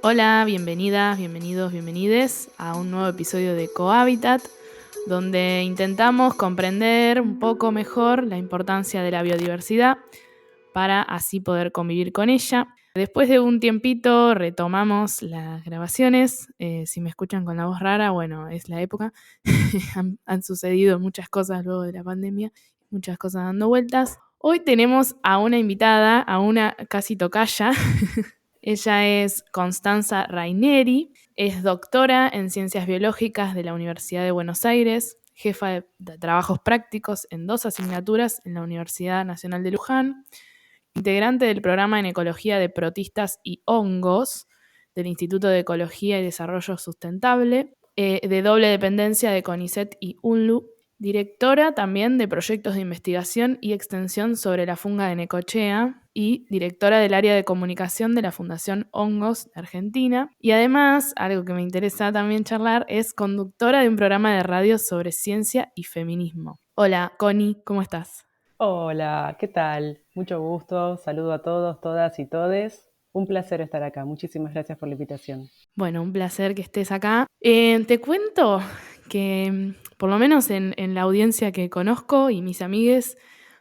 Hola, bienvenidas, bienvenidos, bienvenides a un nuevo episodio de Cohabitat, donde intentamos comprender un poco mejor la importancia de la biodiversidad para así poder convivir con ella. Después de un tiempito retomamos las grabaciones. Si me escuchan con la voz rara, bueno, es la época. han sucedido muchas cosas luego de la pandemia, muchas cosas dando vueltas. Hoy tenemos a una invitada, a una casi tocaya. Ella es Constanza Raineri, es doctora en Ciencias Biológicas de la Universidad de Buenos Aires, jefa de trabajos prácticos en 2 asignaturas en la Universidad Nacional de Luján, integrante del programa en Ecología de Protistas y Hongos del Instituto de Ecología y Desarrollo Sustentable, de doble dependencia de CONICET y UNLU, directora también de proyectos de investigación y extensión sobre la funga de Necochea y directora del área de comunicación de la Fundación Hongos de Argentina. Y además, algo que me interesa también charlar, es conductora de un programa de radio sobre ciencia y feminismo. Hola, Connie, ¿cómo estás? Hola, ¿qué tal? Mucho gusto, saludo a todos, todas y todes. Un placer estar acá. Muchísimas gracias por la invitación. Bueno, un placer que estés acá. Te cuento que, por lo menos en la audiencia que conozco y mis amigues,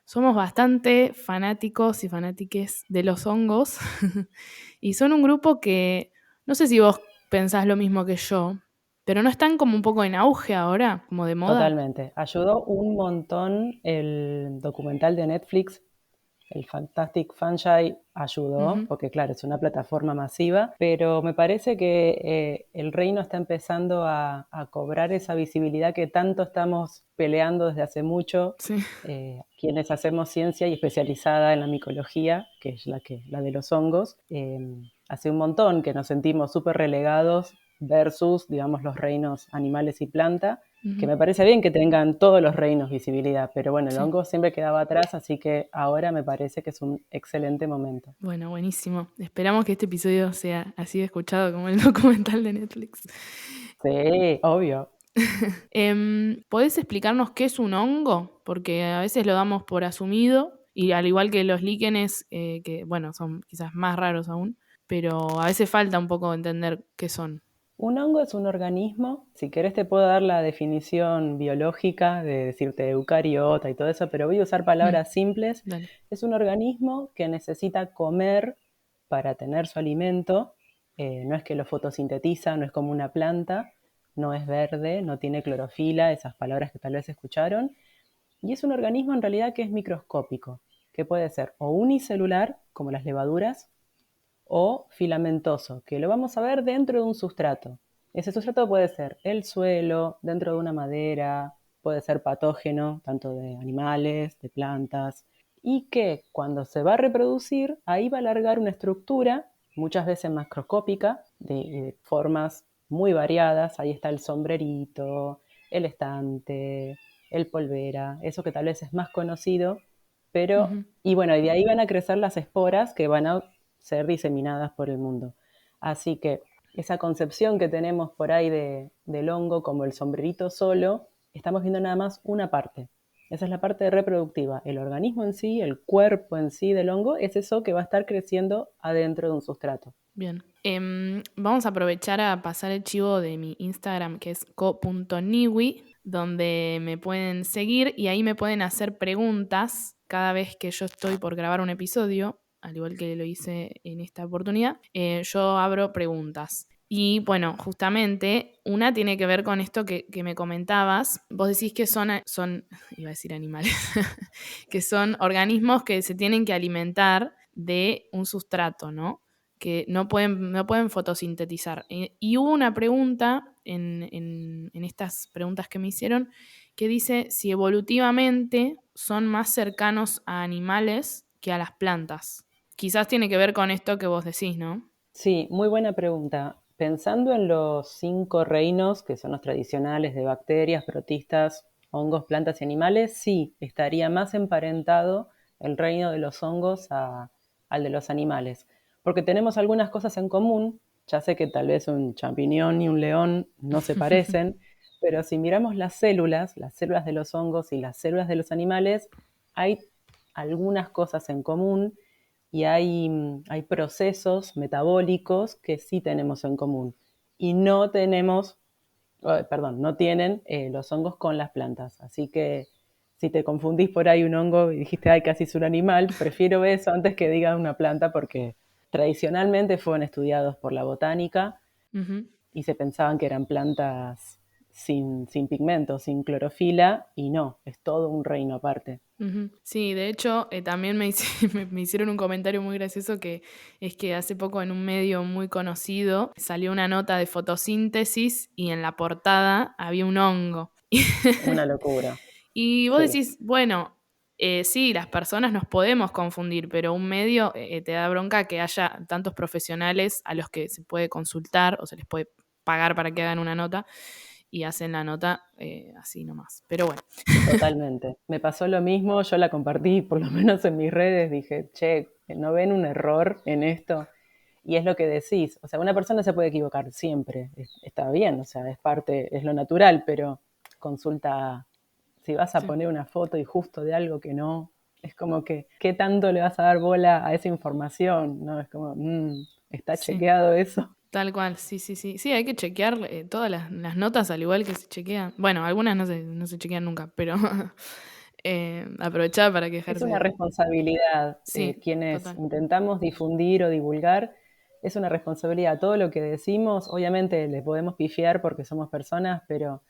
somos bastante fanáticos y fanátiques de los hongos. Y son un grupo que, no sé si vos pensás lo mismo que yo, pero no están como un poco en auge ahora, como de moda. Totalmente. Ayudó un montón el documental de Netflix, el Fantastic Fungi ayudó, Ujú. porque claro, es una plataforma masiva, pero me parece que el reino está empezando a cobrar esa visibilidad que tanto estamos peleando desde hace mucho, Sí. quienes hacemos ciencia y especializada en la micología, que es la de los hongos. Hace un montón que nos sentimos súper relegados versus, digamos, los reinos animales y planta, que Ujú. me parece bien que tengan todos los reinos visibilidad, pero bueno, el Sí. hongo siempre quedaba atrás, así que ahora me parece que es un excelente momento. Bueno, buenísimo. Esperamos que este episodio sea así de escuchado como el documental de Netflix. Sí, obvio. ¿Podés explicarnos qué es un hongo? Porque a veces lo damos por asumido, y al igual que los líquenes, que bueno, son quizás más raros aún, pero a veces falta un poco entender qué son. Un hongo es un organismo, si querés te puedo dar la definición biológica de decirte eucariota y todo eso, pero voy a usar Mm, palabras simples. dale. Es un organismo que necesita comer para tener su alimento. No es que lo fotosintetiza, no es como una planta, no es verde, no tiene clorofila, esas palabras que tal vez escucharon. Y es un organismo en realidad que es microscópico, que puede ser o unicelular, como las levaduras, o filamentoso, que lo vamos a ver dentro de un sustrato. Ese sustrato puede ser el suelo, dentro de una madera, puede ser patógeno, tanto de animales, de plantas, y que cuando se va a reproducir, ahí va a alargar una estructura, muchas veces macroscópica, de formas muy variadas. Ahí está el sombrerito, el estante, el polvera, eso que tal vez es más conocido, pero, Ujú. y bueno, y de ahí van a crecer las esporas que van a ser diseminadas por el mundo. Así que esa concepción que tenemos por ahí del hongo como el sombrerito solo, estamos viendo nada más una parte. Esa es la parte reproductiva. El organismo en sí, el cuerpo en sí del hongo, es eso que va a estar creciendo adentro de un sustrato. Bien. Vamos a aprovechar a pasar el chivo de mi Instagram, que es co.niwi, donde me pueden seguir y ahí me pueden hacer preguntas cada vez que yo estoy por grabar un episodio, al igual que lo hice en esta oportunidad. Yo abro preguntas. Y bueno, justamente una tiene que ver con esto que me comentabas. Vos decís que son iba a decir animales, que son organismos que se tienen que alimentar de un sustrato, ¿no? Que no pueden fotosintetizar. Y hubo una pregunta en estas preguntas que me hicieron que dice si evolutivamente son más cercanos a animales que a las plantas. Quizás tiene que ver con esto que vos decís, ¿no? Sí, muy buena pregunta. Pensando en los 5 reinos, que son los tradicionales de bacterias, protistas, hongos, plantas y animales, sí, estaría más emparentado el reino de los hongos al de los animales. Porque tenemos algunas cosas en común. Ya sé que tal vez un champiñón y un león no se parecen, pero si miramos las células de los hongos y las células de los animales, hay algunas cosas en común, y hay procesos metabólicos que sí tenemos en común y no tenemos, perdón, no tienen los hongos con las plantas. Así que si te confundís por ahí un hongo y dijiste, ay, casi es un animal, prefiero eso antes que diga una planta porque tradicionalmente fueron estudiados por la botánica Ujú. y se pensaban que eran plantas sin pigmentos, sin clorofila, y no, es todo un reino aparte. Ujú. Sí, de hecho, también me hicieron un comentario muy gracioso que es que hace poco en un medio muy conocido salió una nota de fotosíntesis y en la portada había un hongo. Una locura, Y vos sí, decís, bueno, sí, las personas nos podemos confundir, pero un medio te da bronca que haya tantos profesionales a los que se puede consultar o se les puede pagar para que hagan una nota y hacen la nota así nomás. Pero bueno. totalmente. Me pasó lo mismo, yo la compartí por lo menos en mis redes, dije, che, ¿no ven un error en esto? Y es lo que decís, o sea, una persona se puede equivocar siempre, está bien, o sea, es parte, es lo natural, pero consulta, si vas a Sí. poner una foto y justo de algo que no, es como que, ¿qué tanto le vas a dar bola a esa información? ¿No? Es como, ¿está Sí, chequeado eso? tal cual, sí, sí, sí. Sí, hay que chequear todas las notas al igual que se chequean. Bueno, algunas no se chequean nunca, pero aprovechar para Es una quejarse. responsabilidad, Sí, quienes total. intentamos difundir o divulgar, es una responsabilidad. Todo lo que decimos, obviamente le podemos pifiar porque somos personas, pero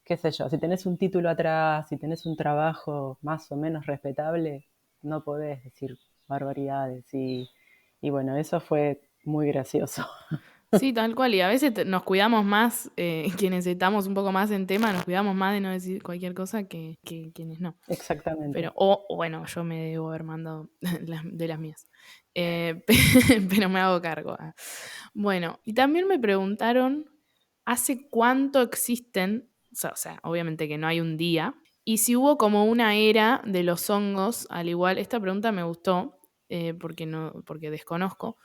qué sé yo, si tenés un título atrás, si tenés un trabajo más o menos respetable, no podés decir barbaridades. Y bueno, eso fue muy gracioso. Sí, tal cual. Y a veces nos cuidamos más, quienes estamos un poco más en tema, nos cuidamos más de no decir cualquier cosa que quienes no. Exactamente. Pero, o bueno, yo me debo haber mandado de las mías. Pero me hago cargo. Bueno, y también me preguntaron hace cuánto existen, o sea, obviamente que no hay un día, y si hubo como una era de los hongos, al igual, esta pregunta me gustó, porque no, porque desconozco.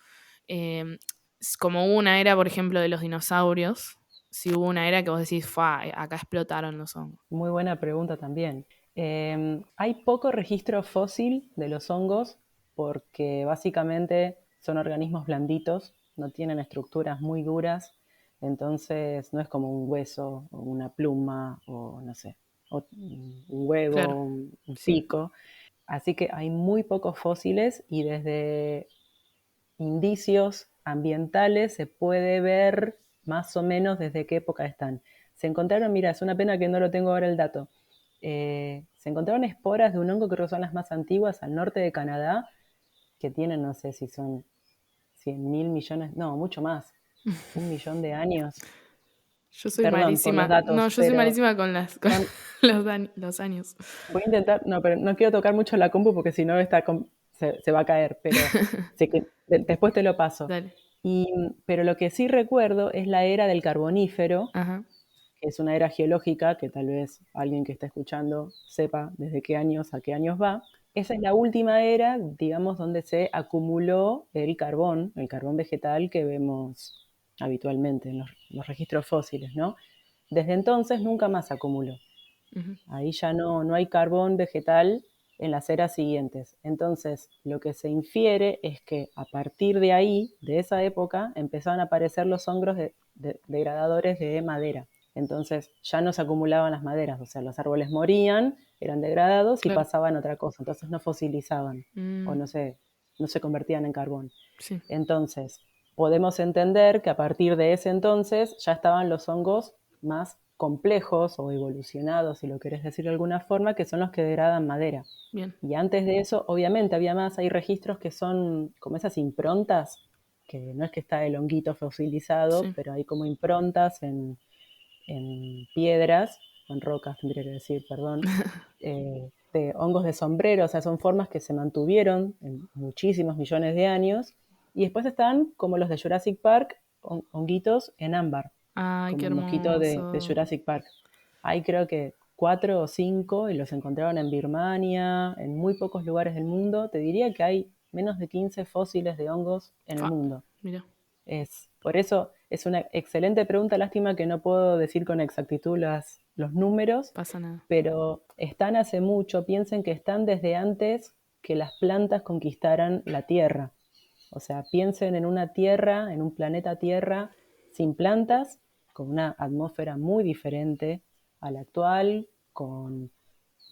Es como hubo una era, por ejemplo, de los dinosaurios, si hubo una era que vos decís, acá explotaron los hongos. Muy buena pregunta también. Hay poco registro fósil de los hongos porque básicamente son organismos blanditos, no tienen estructuras muy duras, entonces no es como un hueso o una pluma o no sé, un Claro, huevo, un sí. pico. Así que hay muy pocos fósiles y desde indicios ambientales se puede ver más o menos desde qué época están. Se encontraron, mira, es una pena que no lo tengo ahora el dato. Se encontraron esporas de un hongo, creo que son las más antiguas, al norte de Canadá, que tienen, no sé si son 100.000 millones, no, mucho más, 1 millón de años. Yo soy Perdón por los malísima. No, datos, yo soy pero malísima con con son, los años. voy a intentar, no, pero no quiero tocar mucho la compu porque si no se va a caer, pero sé que después te lo paso. Dale. Pero lo que sí recuerdo es la era del Carbonífero, Ajá. que es una era geológica que tal vez alguien que está escuchando sepa desde qué años a qué años va. Esa es la última era, digamos, donde se acumuló el carbón vegetal que vemos habitualmente en los registros fósiles, ¿no? Desde entonces nunca más se acumuló. Ujú. Ahí ya no hay carbón vegetal en las eras siguientes. Entonces, lo que se infiere es que a partir de ahí, de esa época, empezaron a aparecer los hongos degradadores de madera. Entonces, ya no se acumulaban las maderas, o sea, los árboles morían, eran degradados y Claro. pasaban a otra cosa. Entonces, no fosilizaban o Mm, no se convertían en carbón. sí. Entonces, podemos entender que a partir de ese entonces ya estaban los hongos más complejos o evolucionados, si lo querés decir de alguna forma, que son los que degradan madera. Bien. Y antes de eso, obviamente, había más, hay registros que son como esas improntas, que no es que está el honguito fosilizado, Sí. pero hay como improntas en piedras, o en rocas, tendría que decir, perdón, de hongos de sombrero, o sea, son formas que se mantuvieron en muchísimos millones de años. Y después están como los de Jurassic Park, honguitos en ámbar, Ay, qué como el mosquito de hermoso. Jurassic Park. Hay creo que 4 o 5 y los encontraron en Birmania, en muy pocos lugares del mundo. Te diría que hay menos de 15 fósiles de hongos en el Fa. mundo. Mira. Por eso es una excelente pregunta, lástima que no puedo decir con exactitud los números, Pasa nada. pero están hace mucho, piensen que están desde antes que las plantas conquistaran la Tierra. O sea, piensen en una Tierra, en un planeta Tierra sin plantas, con una atmósfera muy diferente a la actual, con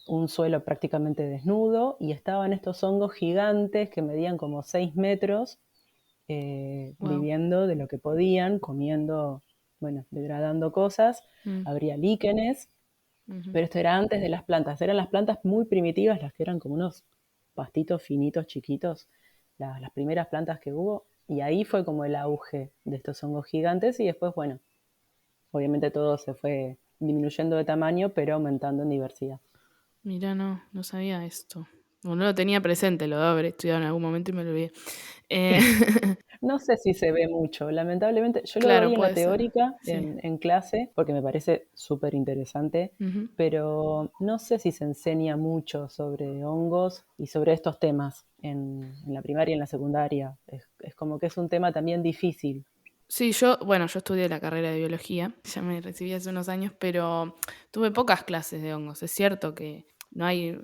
un suelo prácticamente desnudo, y estaban estos hongos gigantes que medían como 6 metros, Wow. viviendo de lo que podían, comiendo, bueno, degradando cosas. Habría líquenes, pero esto era antes de las plantas. Eran las plantas muy primitivas, las que eran como unos pastitos finitos, chiquitos, las primeras plantas que hubo. Y ahí fue como el auge de estos hongos gigantes y después, bueno, obviamente todo se fue disminuyendo de tamaño, pero aumentando en diversidad. Mira, no sabía esto. O no lo tenía presente, lo debo haber estudiado en algún momento y me lo olvidé. Eh, No sé si se ve mucho, lamentablemente. Yo lo claro, doy en la puede ser. teórica, Sí. en clase, porque me parece súper interesante, Ujú. pero no sé si se enseña mucho sobre hongos y sobre estos temas en la primaria y en la secundaria. Es como que es un tema también difícil. Sí, bueno, yo estudié la carrera de biología, ya me recibí hace unos años, pero tuve pocas clases de hongos. Es cierto que no hay,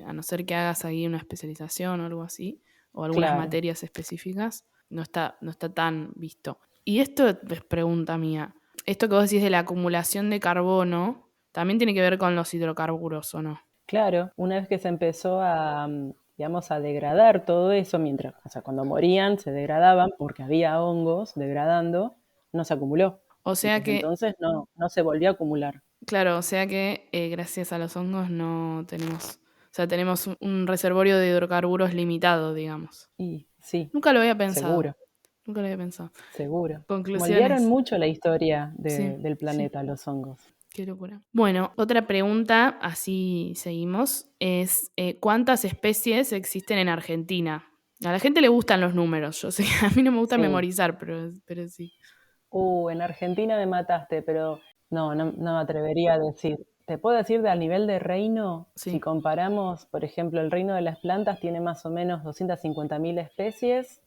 a no ser que hagas ahí una especialización o algo así, o algunas Claro, materias específicas, no está tan visto. Y esto es pregunta mía. Esto que vos decís de la acumulación de carbono, también tiene que ver con los hidrocarburos, ¿o no? claro. Una vez que se empezó a, digamos, a degradar todo eso, mientras, o sea, cuando morían se degradaban porque había hongos degradando, no se acumuló. O Y sea desde que, entonces no se volvió a acumular. claro, o sea que gracias a los hongos no tenemos, o sea, tenemos un reservorio de hidrocarburos limitado, digamos. Y sí, Nunca lo había pensado, seguro, nunca lo había pensado. seguro. Moldearon Conclusiones. mucho la historia Sí, del sí, planeta, los hongos. qué locura. Bueno, otra pregunta, así seguimos, es ¿cuántas especies existen en Argentina? A la gente le gustan los números, yo sé, a mí no me gusta Sí. memorizar, pero sí. En Argentina me mataste, pero no me atrevería a decir. Te puedo decir de al nivel de reino, si Sí. comparamos, por ejemplo, el reino de las plantas tiene más o menos 250.000 especies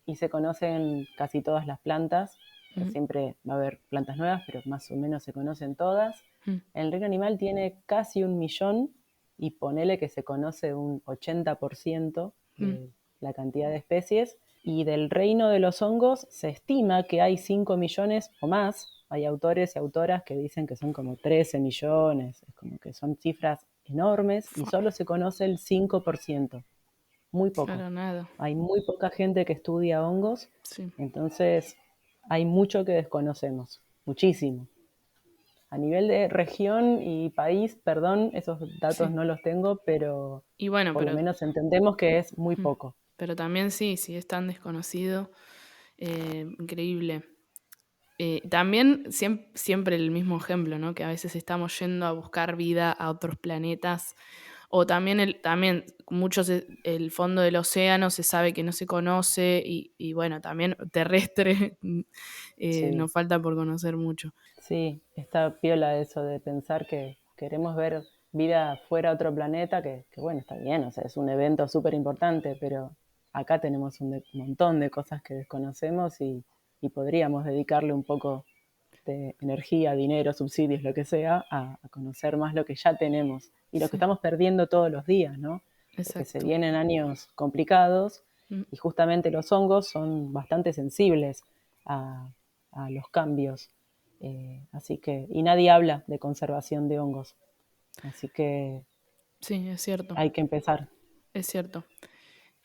y se conocen casi todas las plantas, que Ujú, siempre va a haber plantas nuevas, pero más o menos se conocen todas. ujú, El reino animal tiene casi 1.000.000 y ponele que se conoce un 80% ujú. de la cantidad de especies. Y del reino de los hongos se estima que hay 5 millones o más. Hay autores y autoras que dicen que son como 13 millones, es como que son cifras enormes y Fua, solo se conoce el 5%, muy poco. claro, nada. Hay muy poca gente que estudia hongos, Sí. entonces hay mucho que desconocemos, muchísimo. A nivel de región y país, perdón, esos datos Sí. no los tengo, pero Y bueno, por lo menos entendemos que es muy poco. pero también sí, si es tan desconocido, increíble. También siempre el mismo ejemplo, ¿no? Que a veces estamos yendo a buscar vida a otros planetas. O también, muchos, el fondo del océano se sabe que no se conoce y bueno, también terrestre Sí. nos falta por conocer mucho. Sí, está piola eso de pensar que queremos ver vida fuera de otro planeta, que bueno, está bien, o sea, es un evento súper importante, pero acá tenemos un montón de cosas que desconocemos y podríamos dedicarle un poco de energía, dinero, subsidios, lo que sea, a conocer más lo que ya tenemos y lo que Sí, estamos perdiendo todos los días, ¿no? Porque se exacto. vienen años complicados Mm, y justamente los hongos son bastante sensibles a, a los cambios. Así que, y nadie habla de conservación de hongos, así que sí, es cierto, hay que empezar. es cierto.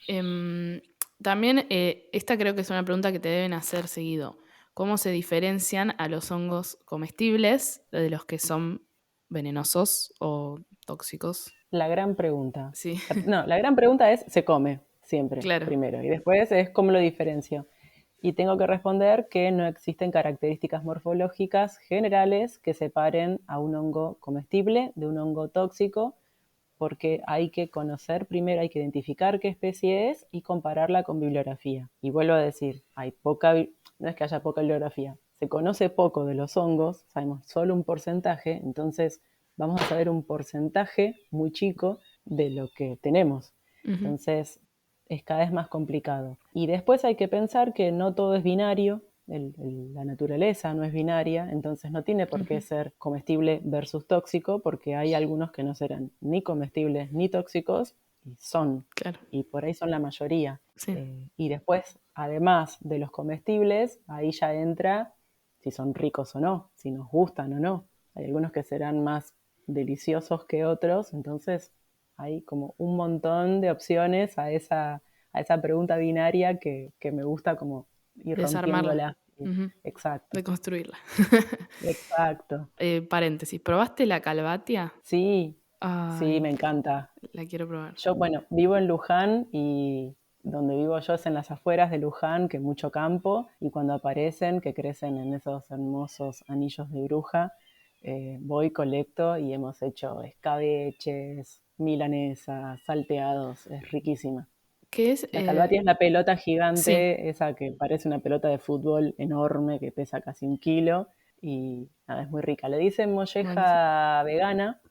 Em, También, esta creo que es una pregunta que te deben hacer seguido. ¿Cómo se diferencian a los hongos comestibles de los que son venenosos o tóxicos? La gran pregunta. Sí, No, la gran pregunta es, se come siempre, claro. primero, y después es cómo lo diferencio. Y tengo que responder que no existen características morfológicas generales que separen a un hongo comestible de un hongo tóxico, porque hay que conocer primero, hay que identificar qué especie es y compararla con bibliografía. Y vuelvo a decir, no es que haya poca bibliografía, se conoce poco de los hongos, sabemos solo un porcentaje, entonces vamos a saber un porcentaje muy chico de lo que tenemos. Ujú, Entonces es cada vez más complicado. Y después hay que pensar que no todo es binario, la naturaleza no es binaria, entonces no tiene por qué ujú. ser comestible versus tóxico, porque hay algunos que no serán ni comestibles ni tóxicos, y son, Claro. y por ahí son la mayoría. Sí. Y después, además de los comestibles, ahí ya entra si son ricos o no, si nos gustan o no. Hay algunos que serán más deliciosos que otros, entonces hay como un montón de opciones a esa pregunta binaria que me gusta como ir Desarmarla. rompiéndola. Ujú. Exacto, Deconstruirla. exacto. Paréntesis, ¿probaste la calvatia? Sí, sí, Ay, me encanta. la quiero probar. Yo, bueno, vivo en Luján y donde vivo yo es en las afueras de Luján, que mucho campo, y cuando aparecen, que crecen en esos hermosos anillos de bruja, voy, colecto y hemos hecho escabeches, milanesas, salteados, es riquísima. ¿Qué es? La calvatia es la pelota Sí, gigante, esa que parece una pelota de fútbol enorme que pesa casi 1 kilo y nada, es muy rica. Le dicen buenísimo. molleja vegana.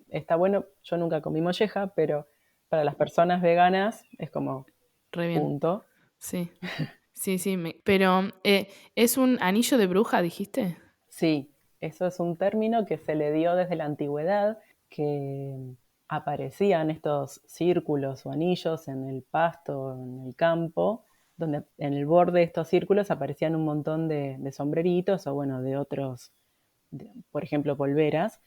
Está bueno, yo nunca comí molleja, pero para las personas veganas es como Re bien. punto. Sí, sí, sí. Pero, ¿es un anillo de bruja, dijiste? Sí, eso es un término que se le dio desde la antigüedad, que aparecían estos círculos o anillos en el pasto, en el campo, donde en el borde de estos círculos aparecían un montón de sombreritos o bueno, de otros, por ejemplo, polveras.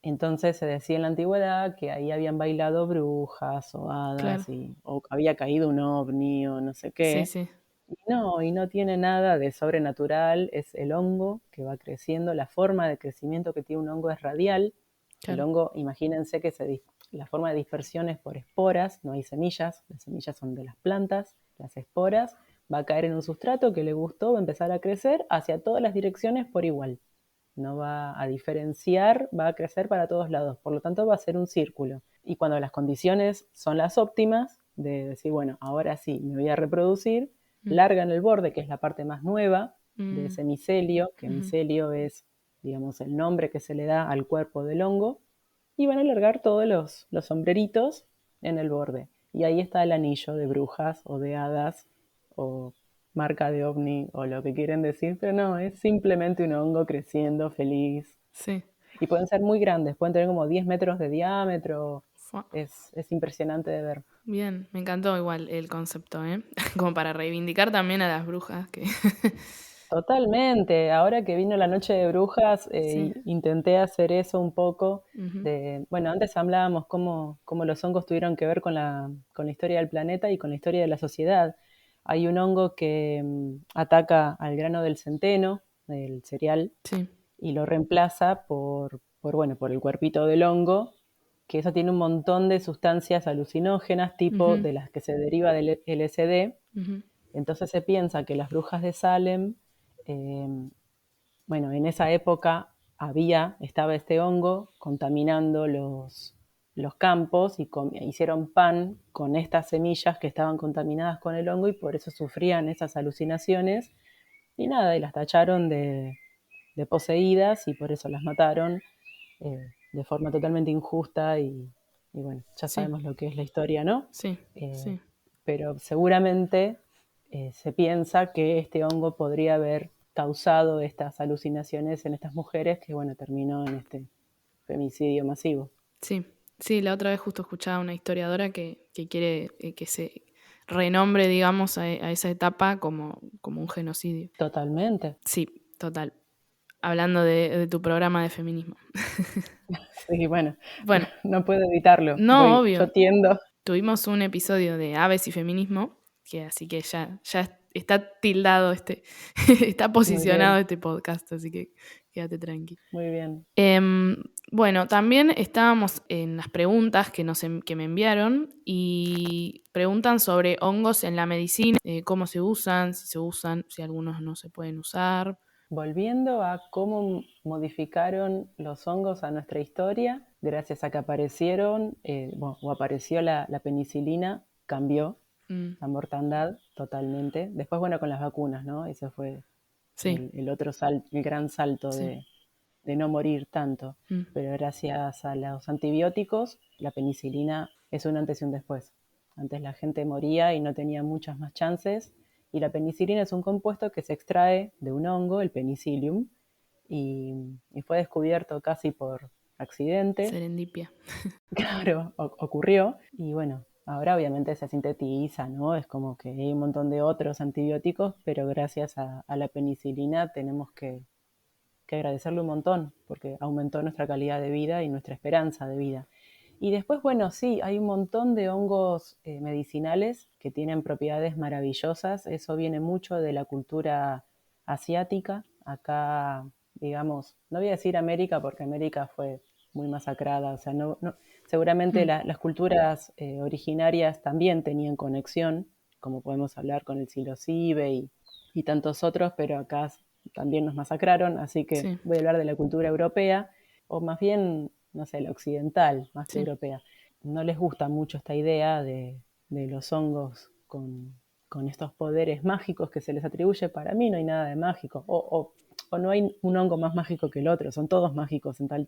Entonces se decía en la antigüedad que ahí habían bailado brujas o Claro. hadas o había caído un ovni o no sé Sí, qué. sí, Y no tiene nada de sobrenatural, es el hongo que va creciendo, la forma de crecimiento que tiene un hongo es radial. El claro. hongo, imagínense que la forma de dispersión es por esporas, no hay semillas, las semillas son de las plantas, las esporas, va a caer en un sustrato que le gustó, va a empezar a crecer hacia todas las direcciones por igual. No va a diferenciar, va a crecer para todos lados, por lo tanto va a ser un círculo. Y cuando las condiciones son las óptimas, de decir, bueno, ahora sí, me voy a reproducir, Mm, largan el borde, que es la parte más nueva de mm, ese micelio, que ujú. micelio es, digamos, el nombre que se le da al cuerpo del hongo, y van a alargar todos los sombreritos en el borde. Y ahí está el anillo de brujas o de hadas o marca de ovni o lo que quieren decir, pero no, es simplemente un hongo creciendo feliz. Sí. Y pueden ser muy grandes, pueden tener como 10 metros de diámetro, Fua. es impresionante de ver. Bien, me encantó igual el concepto, ¿eh? Como para reivindicar también a las brujas que... Totalmente. Ahora que vino la noche de brujas, Sí. intenté hacer eso un poco. Ujú, Bueno, antes hablábamos cómo los hongos tuvieron que ver con la historia del planeta y con la historia de la sociedad. Hay un hongo que ataca al grano del centeno, del cereal, sí. y lo reemplaza por el cuerpito del hongo, que eso tiene un montón de sustancias alucinógenas, tipo Ujú, de las que se deriva del LSD. ujú, Entonces se piensa que las brujas de Salem, eh, bueno, en esa época estaba este hongo contaminando los campos y hicieron pan con estas semillas que estaban contaminadas con el hongo y por eso sufrían esas alucinaciones y nada, y las tacharon de poseídas y por eso las mataron de forma totalmente injusta y bueno, ya sí, sabemos lo que es la historia, ¿no? sí, Eh, sí. pero seguramente se piensa que este hongo podría haber causado estas alucinaciones en estas mujeres que, bueno, terminó en este femicidio masivo. Sí, sí, la otra vez justo escuchaba una historiadora que quiere que se renombre, digamos, a esa etapa como un genocidio. Totalmente. Sí, total. Hablando de tu programa de feminismo. Sí, bueno, Bueno, no puedo evitarlo. no, Yo obvio. tiendo. Tuvimos un episodio de aves y feminismo, que así que ya está tildado está Muy posicionado bien, este podcast, así que quédate tranqui. muy bien. Em, bueno, también estábamos en las preguntas que me enviaron y preguntan sobre hongos en la medicina, cómo se usan, si algunos no se pueden usar. Volviendo a cómo modificaron los hongos a nuestra historia, gracias a que aparecieron, o apareció la penicilina, cambió Mm, la mortandad totalmente. Después, bueno, con las vacunas, ¿no? Ese fue sí, el otro el gran salto sí. de no morir tanto. Mm, Pero gracias a los antibióticos, la penicilina es un antes y un después. Antes la gente moría y no tenía muchas más chances. Y la penicilina es un compuesto que se extrae de un hongo, el penicillium, y fue descubierto casi por accidente. Serendipia. Claro, ocurrió y bueno, ahora obviamente se sintetiza, ¿no? Es como que hay un montón de otros antibióticos, pero gracias a la penicilina tenemos que agradecerle un montón, porque aumentó nuestra calidad de vida y nuestra esperanza de vida. Y después, bueno, sí, hay un montón de hongos medicinales que tienen propiedades maravillosas. Eso viene mucho de la cultura asiática. Acá, digamos, no voy a decir América porque América fue muy masacrada. O sea, seguramente las culturas originarias también tenían conexión, como podemos hablar con el psilocibe y tantos otros, pero acá también nos masacraron, así que Sí, voy a hablar de la cultura europea, o más bien, no sé, la occidental, más que sí. europea. No les gusta mucho esta idea de los hongos con estos poderes mágicos que se les atribuye. Para mí no hay nada de mágico, o no hay un hongo más mágico que el otro, son todos mágicos en tal,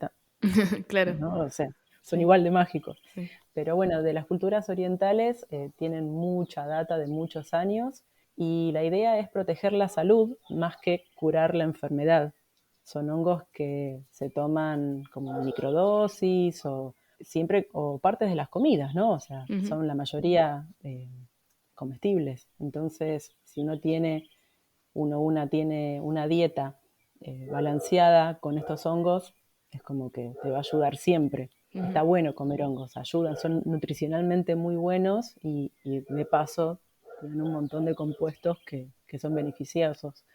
Claro, ¿no? O sea, son sí, igual de mágicos. sí. Pero bueno, de las culturas orientales tienen mucha data de muchos años y la idea es proteger la salud más que curar la enfermedad. Son hongos que se toman como microdosis o siempre o partes de las comidas, ¿no? O sea, Ujú. son la mayoría comestibles. Entonces, si una tiene una dieta balanceada con estos hongos, es como que te va a ayudar siempre. Ujú. Está bueno comer hongos, ayudan, son nutricionalmente muy buenos y de paso tienen un montón de compuestos que son beneficiosos.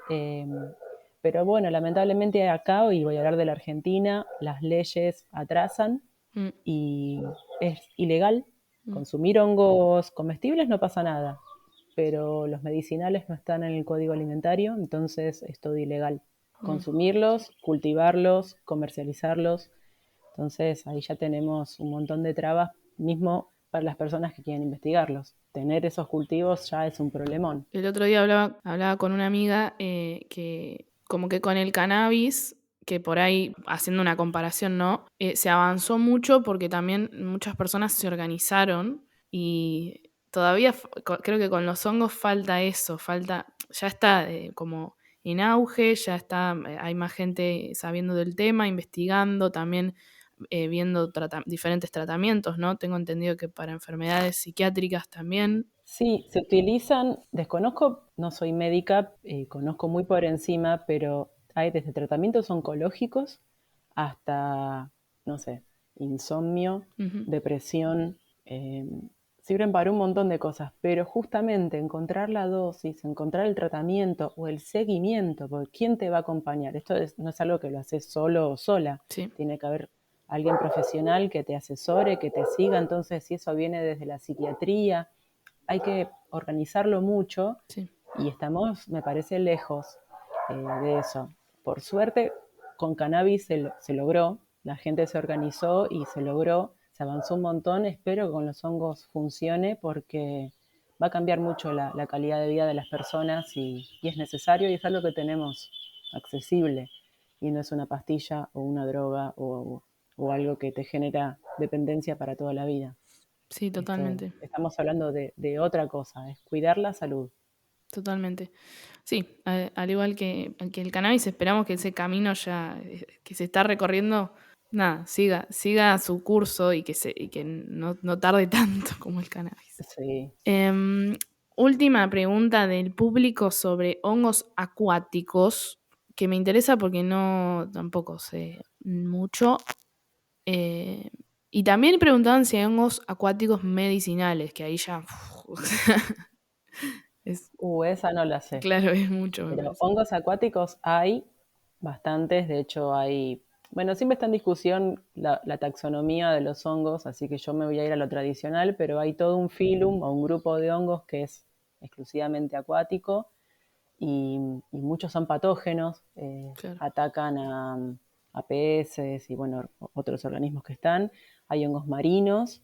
Eh, pero bueno, lamentablemente acá, y voy a hablar de la Argentina, las leyes atrasan Mm, y es ilegal. mm, Consumir hongos comestibles no pasa nada, pero los medicinales no están en el código alimentario, entonces es todo ilegal. mm. Consumirlos, cultivarlos, comercializarlos, entonces ahí ya tenemos un montón de trabas, mismo para las personas que quieren investigarlos. Tener esos cultivos ya es un problemón. El otro día hablaba con una amiga que como que con el cannabis, que por ahí, haciendo una comparación, ¿no? Se avanzó mucho porque también muchas personas se organizaron y todavía creo que con los hongos falta eso, ya está como en auge, ya está, hay más gente sabiendo del tema, investigando, también viendo diferentes tratamientos, ¿no? Tengo entendido que para enfermedades psiquiátricas también. Sí, se utilizan, desconozco, no soy médica, conozco muy por encima, pero hay desde tratamientos oncológicos hasta, no sé, insomnio, Ujú, depresión, sirven para un montón de cosas, pero justamente encontrar la dosis, encontrar el tratamiento o el seguimiento, porque ¿quién te va a acompañar? No es algo que lo haces solo o sola, sí, tiene que haber alguien profesional que te asesore, que te siga, entonces si eso viene desde la psiquiatría, hay que organizarlo mucho sí. y estamos, me parece, lejos de eso. Por suerte, con cannabis se logró, la gente se organizó y se logró, se avanzó un montón. Espero que con los hongos funcione porque va a cambiar mucho la calidad de vida de las personas y es necesario y es algo que tenemos accesible y no es una pastilla o una droga o algo que te genera dependencia para toda la vida. Sí, totalmente, Estamos hablando de otra cosa, es cuidar la salud. totalmente. Sí, al igual que el cannabis, esperamos que ese camino ya que se está recorriendo, nada, siga su curso y que no tarde tanto como el cannabis. Sí. Em, Última pregunta del público sobre hongos acuáticos, que me interesa porque no tampoco sé mucho. Eh, y también preguntaban si hay hongos acuáticos medicinales, que ahí ya es Esa no la sé. claro, es mucho, me Pero parece. hongos acuáticos hay bastantes, de hecho hay, bueno, siempre está en discusión la taxonomía de los hongos, así que yo me voy a ir a lo tradicional, pero hay todo un filum o un grupo de hongos que es exclusivamente acuático y muchos son patógenos, Claro. atacan a peces y bueno, otros organismos que están. Hay hongos marinos.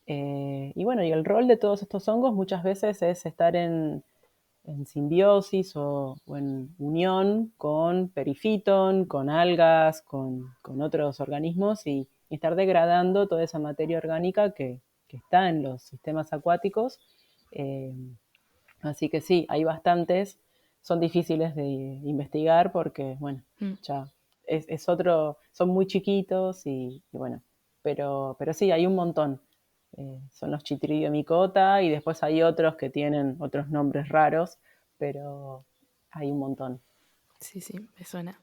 Y bueno, y el rol de todos estos hongos muchas veces es estar en simbiosis o en unión con perifiton, con algas, con otros organismos y estar degradando toda esa materia orgánica que está en los sistemas acuáticos. Eh, Así que sí, hay bastantes, son difíciles de investigar porque, bueno, Mm. ya es otro, son muy chiquitos y bueno, pero sí, hay un montón. Son los Chytridium micota y después hay otros que tienen otros nombres raros, pero hay un montón. Sí, sí, me suena.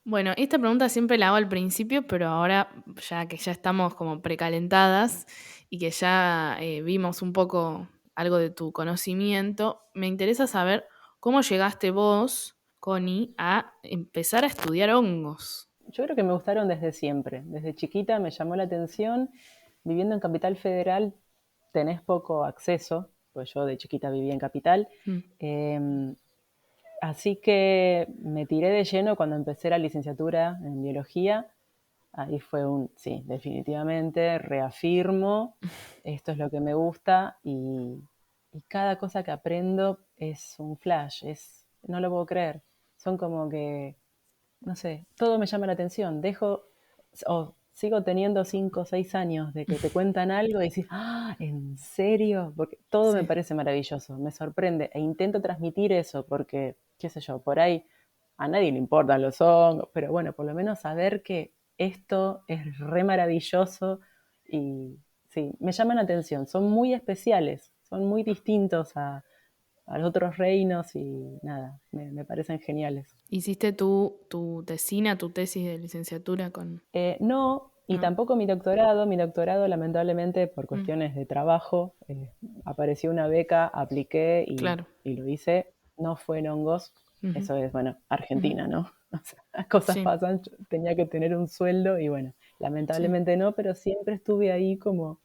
Bueno, esta pregunta siempre la hago al principio, pero ahora ya que ya estamos como precalentadas y que ya vimos un poco algo de tu conocimiento, me interesa saber cómo llegaste vos, Connie, a empezar a estudiar hongos. Yo creo que me gustaron desde siempre. Desde chiquita me llamó la atención. Viviendo en Capital Federal tenés poco acceso, pues yo de chiquita vivía en Capital. Mm. Eh, Así que me tiré de lleno cuando empecé la licenciatura en biología. Ahí fue sí, definitivamente, reafirmo, esto es lo que me gusta y cada cosa que aprendo es un flash, no lo puedo creer. Son como que no sé, todo me llama la atención. O sigo teniendo 5 o 6 años de que te cuentan algo y decís, ah, ¿en serio? Porque todo me Sí, parece maravilloso, me sorprende e intento transmitir eso porque, qué sé yo, por ahí a nadie le importan los hongos, pero bueno, por lo menos saber que esto es re maravilloso y sí, me llaman la atención, son muy especiales, son muy distintos a los otros reinos y nada, me parecen geniales. ¿hiciste tu tesina, tu tesis de licenciatura con...? No, y No. tampoco mi doctorado. Mi doctorado, lamentablemente, por Mm, cuestiones de trabajo, apareció una beca, apliqué claro. y lo hice. No fue en hongos, Ujú, eso es, bueno, ujú. Argentina, ¿no? O sea, las cosas Sí, pasan, yo tenía que tener un sueldo y bueno, sí. lamentablemente no, pero siempre estuve ahí como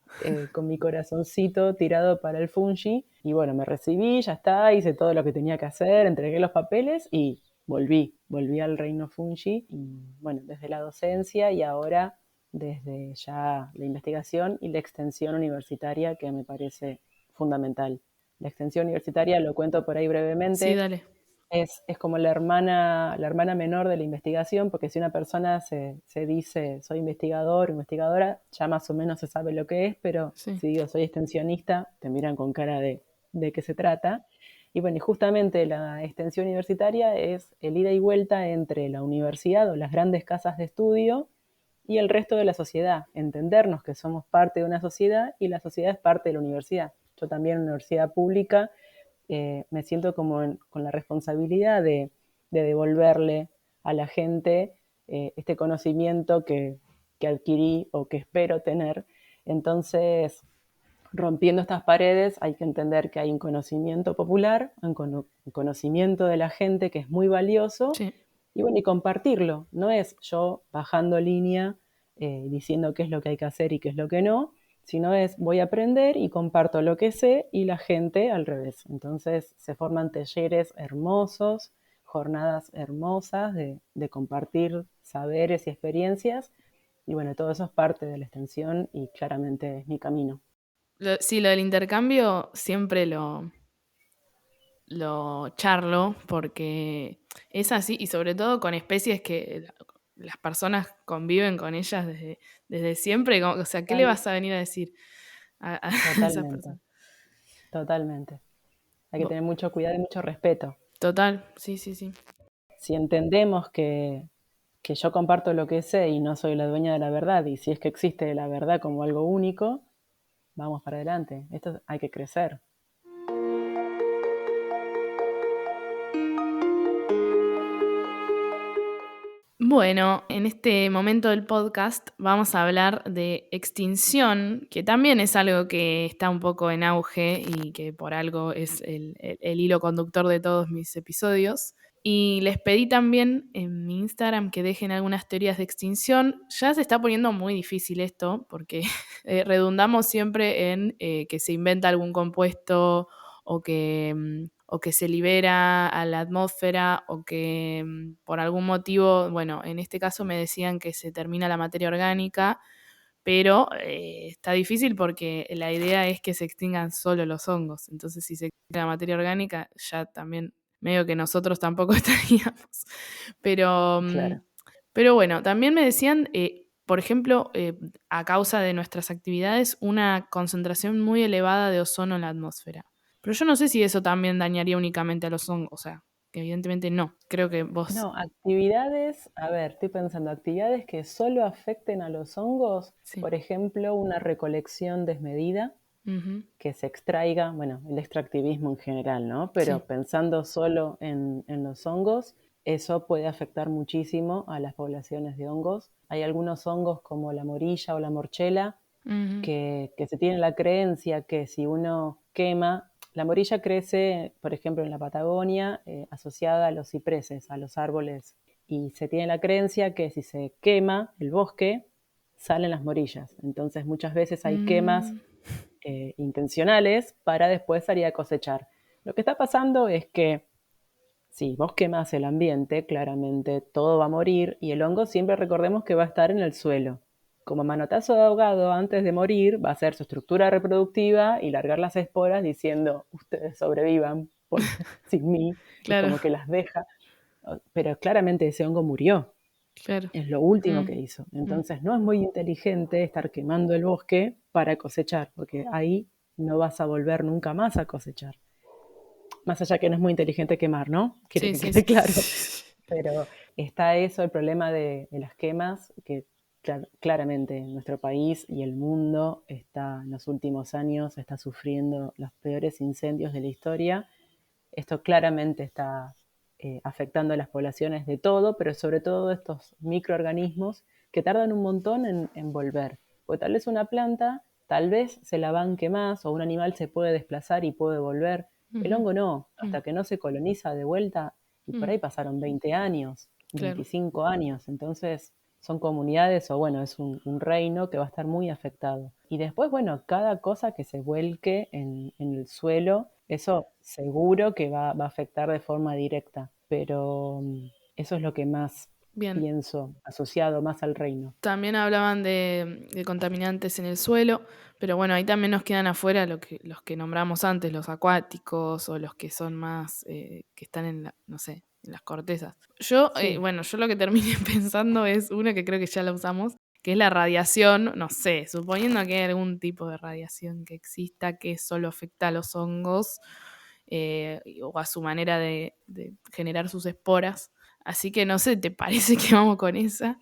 con mi corazoncito tirado para el fungi y bueno, me recibí, ya está, hice todo lo que tenía que hacer, entregué los papeles y volví al reino fungi y bueno, desde la docencia y ahora desde ya la investigación y la extensión universitaria que me parece fundamental. La extensión universitaria, lo cuento por ahí Sí, brevemente, dale. es como la hermana menor de la investigación, porque si una persona se dice soy investigador o investigadora, ya más o menos se sabe lo que es, pero Sí. si digo soy extensionista, te miran con cara de qué se trata. Y bueno, y justamente la extensión universitaria es el ida y vuelta entre la universidad o las grandes casas de estudio y el resto de la sociedad. Entendernos que somos parte de una sociedad y la sociedad es parte de la universidad. Yo también en una universidad pública me siento como con la responsabilidad de devolverle a la gente este conocimiento que adquirí o que espero tener. Entonces, rompiendo estas paredes hay que entender que hay un conocimiento popular, un conocimiento de la gente que es muy valioso Sí. y bueno, y compartirlo. No es yo bajando línea diciendo qué es lo que hay que hacer y qué es lo que no, sino es voy a aprender y comparto lo que sé y la gente al revés. Entonces se forman talleres hermosos, jornadas hermosas de compartir saberes y experiencias y bueno, todo eso es parte de la extensión y claramente es mi camino. Sí, lo del intercambio siempre lo charlo porque es así y sobre todo con especies que las personas conviven con ellas desde siempre. O sea, ¿qué le Total, vas a venir a decir a esas totalmente, personas? totalmente. Hay que Bo- tener mucho cuidado y mucho respeto. Total, sí, sí, sí. Si entendemos que yo comparto lo que sé y no soy la dueña de la verdad, y si es que existe la verdad como algo único, vamos para adelante. Esto hay que crecer. Bueno, en este momento del podcast vamos a hablar de extinción, que también es algo que está un poco en auge y que por algo es el hilo conductor de todos mis episodios. Y les pedí también en mi Instagram que dejen algunas teorías de extinción. Ya se está poniendo muy difícil esto porque redundamos siempre en que se inventa algún compuesto o que se libera a la atmósfera o que por algún motivo, bueno, en este caso me decían que se termina la materia orgánica, pero está difícil porque la idea es que se extingan solo los hongos. Entonces, si se extingue la materia orgánica, ya también medio que nosotros tampoco estaríamos. Pero, Claro. pero bueno, también me decían, por ejemplo, a causa de nuestras actividades, una concentración muy elevada de ozono en la atmósfera. Pero yo no sé si eso también dañaría únicamente a los hongos, o sea. que evidentemente no. Creo que vos... No, actividades, a ver, estoy pensando, actividades que solo afecten a los hongos, Sí. por ejemplo, una recolección desmedida, Ujú. que se extraiga, bueno, el extractivismo en general, ¿no? Pero Sí. pensando solo en los hongos, eso puede afectar muchísimo a las poblaciones de hongos. Hay algunos hongos como la morilla o la morchela Ujú. que se tiene la creencia que si uno quema, la morilla crece, por ejemplo, en la Patagonia, asociada a los cipreses, a los árboles, y se tiene la creencia que si se quema el bosque, salen las morillas. Entonces muchas veces hay quemas Mm. intencionales para después salir a cosechar. Lo que está pasando es que si vos quemas el ambiente, claramente todo va a morir y el hongo siempre recordemos que va a estar en el suelo. Como manotazo de ahogado antes de morir, va a hacer su estructura reproductiva y largar las esporas diciendo, ustedes sobrevivan sin mí, y Claro, como que las deja. Pero claramente ese hongo murió, claro. es lo último Mm, que hizo. mm, Entonces no es muy inteligente estar quemando el bosque para cosechar, porque ahí no vas a volver nunca más a cosechar. Más allá que no es muy inteligente quemar, ¿no? Quiero sí, que sí, quede sí. claro. Pero está eso, el problema de las quemas, que claramente nuestro país y el mundo está en los últimos años está sufriendo los peores incendios de la historia. Esto claramente está afectando a las poblaciones de todo, pero sobre todo estos microorganismos que tardan un montón en volver. Porque tal vez una planta, tal vez se la banque más, o un animal se puede desplazar y puede volver. El Ujú. hongo no, Mm, hasta que no se coloniza de vuelta, y por mm, ahí pasaron 20 años, claro. 25 años, entonces son comunidades o bueno, es un reino que va a estar muy afectado. Y después, bueno, cada cosa que se vuelque en el suelo, eso seguro que va a afectar de forma directa, pero eso es lo que más Bien. pienso, asociado más al reino. También hablaban de contaminantes en el suelo, pero bueno, ahí también nos quedan afuera los que nombramos antes, los acuáticos o los que son más, que están en no sé, en las cortezas. Yo, Sí. bueno, yo lo que terminé pensando es una que creo que ya la usamos, que es la radiación, no sé, suponiendo que hay algún tipo de radiación que exista que solo afecta a los hongos o a su manera de generar sus esporas. Así que no sé, ¿te parece que vamos con esa?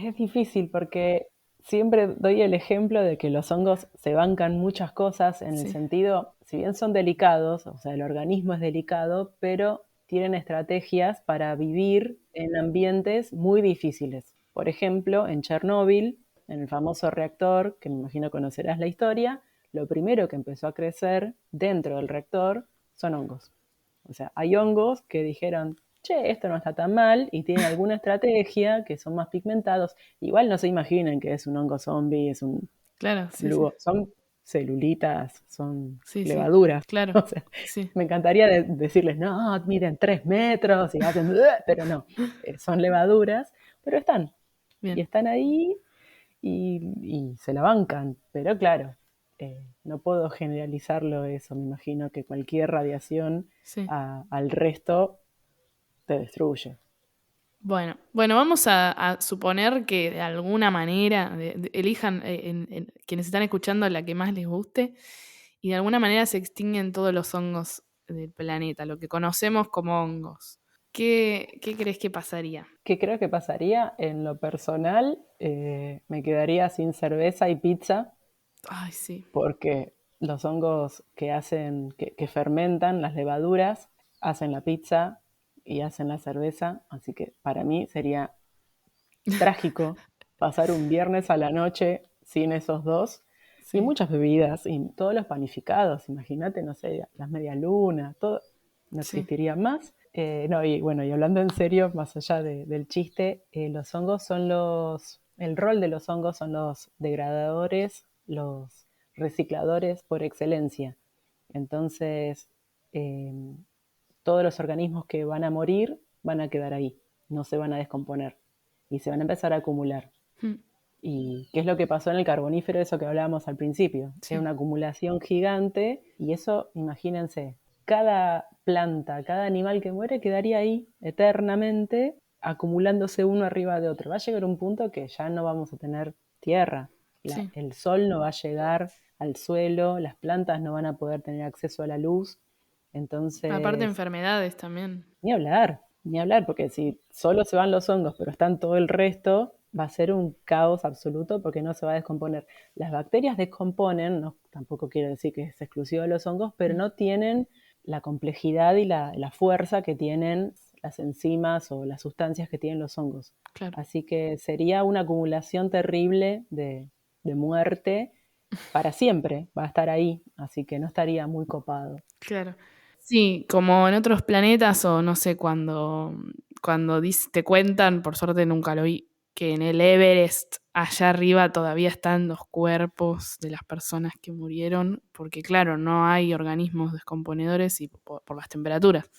Es difícil porque siempre doy el ejemplo de que los hongos se bancan muchas cosas en el Sí. sentido, si bien son delicados, o sea, el organismo es delicado, pero tienen estrategias para vivir en ambientes muy difíciles. Por ejemplo, en Chernóbil, en el famoso reactor, que me imagino conocerás la historia, lo primero que empezó a crecer dentro del reactor son hongos. O sea, hay hongos que dijeron, che, esto no está tan mal y tienen alguna estrategia que son más pigmentados. Igual no se imaginen que es un hongo zombie, es un Claro, sí, sí. son celulitas, son Sí, sí. levaduras. Claro. O sea, Sí. me encantaría decirles, no, miden 3 metros y hacen, pero no, son levaduras, pero están. Y Bien. están ahí y se la bancan. Pero claro, no puedo generalizarlo eso. Me imagino que cualquier radiación Sí. al resto te destruye. Bueno, bueno, vamos a suponer que de alguna manera elijan quienes están escuchando la que más les guste y de alguna manera se extinguen todos los hongos del planeta, lo que conocemos como hongos. ¿Qué crees que pasaría? ¿Qué creo que pasaría? En lo personal, me quedaría sin cerveza y pizza Ay, sí. porque los hongos que hacen, que fermentan, las levaduras, hacen la pizza y hacen la cerveza. Así que para mí sería trágico pasar un viernes a la noche sin esos dos. Y Sí, muchas bebidas, y todos los panificados, imagínate, no sé, las medialunas, todo, no sí. existiría más. No, y bueno, y hablando en serio, más allá del chiste, los hongos son el rol de los hongos son los degradadores, los recicladores por excelencia. Entonces, eh, todos los organismos que van a morir van a quedar ahí, no se van a descomponer y se van a empezar a acumular. Mm, ¿Y qué es lo que pasó en el carbonífero? Eso que hablábamos al principio. Es sí, una acumulación gigante y eso, imagínense, cada planta, cada animal que muere quedaría ahí eternamente acumulándose uno arriba de otro. Va a llegar un punto que ya no vamos a tener tierra. sí. El sol no va a llegar al suelo, las plantas no van a poder tener acceso a la luz. Aparte de Entonces, enfermedades también. ni hablar, porque si solo se van los hongos, pero están todo el resto, va a ser un caos absoluto porque no se va a descomponer. Las bacterias descomponen, no, tampoco quiero decir que es exclusivo de los hongos, pero Mm, no tienen la complejidad y la fuerza que tienen las enzimas o las sustancias que tienen los hongos. claro, Así que sería una acumulación terrible de muerte para siempre, va a estar ahí, así que no estaría muy copado. claro. Sí, como en otros planetas o no sé, cuando te cuentan, por suerte nunca lo vi, que en el Everest, allá arriba todavía están los cuerpos de las personas que murieron, porque claro, no hay organismos descomponedores y por las temperaturas.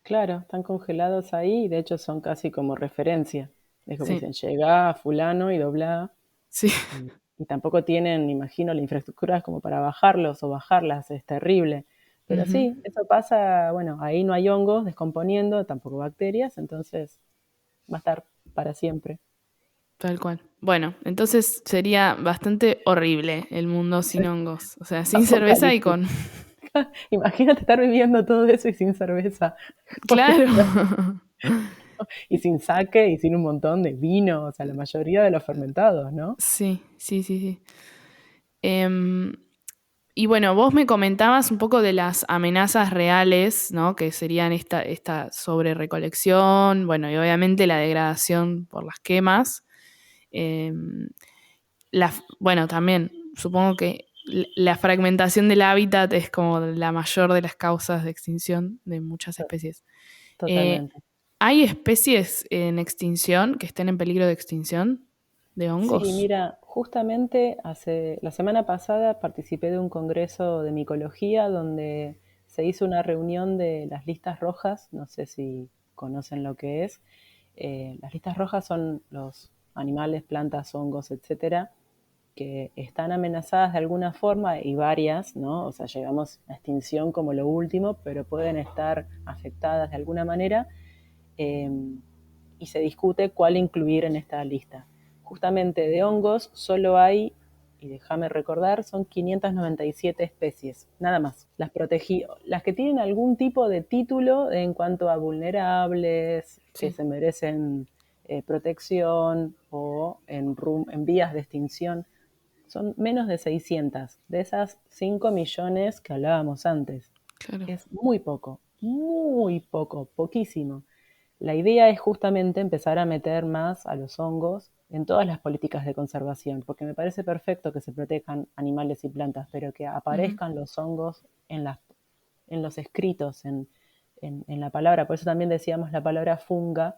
Claro, están congelados ahí y de hecho son casi como referencia. Es como Sí, dicen, llega a fulano y dobla sí. y tampoco tienen, imagino, la infraestructura como para bajarlos o bajarlas, es terrible. Pero Ujú. sí, eso pasa, bueno, ahí no hay hongos descomponiendo, tampoco bacterias, entonces va a estar para siempre. Tal cual. Bueno, entonces sería bastante horrible el mundo sin Sí, hongos. O sea, sin cerveza y apocalipsis. con... Imagínate estar viviendo todo eso y sin cerveza. Claro. Y sin sake y sin un montón de vino, o sea, la mayoría de los fermentados, ¿no? Sí, sí, sí, sí. Em, y bueno, vos me comentabas un poco de las amenazas reales, ¿no? Que serían esta sobrerecolección, bueno, y obviamente la degradación por las quemas. Em, bueno, también supongo que la fragmentación del hábitat es como la mayor de las causas de extinción de muchas especies. Eh, Totalmente. ¿Hay especies en extinción que estén en peligro de extinción de Sí, hongos? mira, justamente la semana pasada participé de un congreso de micología donde se hizo una reunión de las listas rojas, no sé si conocen lo que es. Las listas rojas son los animales, plantas, hongos, etcétera, que están amenazadas de alguna forma y varias, ¿no? O sea, llegamos a extinción como lo último, pero pueden estar afectadas de alguna manera eh, y se discute cuál incluir en esta lista. Justamente de hongos solo hay, y déjame recordar, son 597 especies, nada más. Las que tienen algún tipo de título en cuanto a vulnerables, que Sí. se merecen protección o en vías de extinción, son menos de 600 de esas 5 millones que hablábamos antes. Claro. Es muy poco, poquísimo. La idea es justamente empezar a meter más a los hongos en todas las políticas de conservación, porque me parece perfecto que se protejan animales y plantas, pero que Ujú. aparezcan los hongos en los escritos, en la palabra. Por eso también decíamos la palabra funga,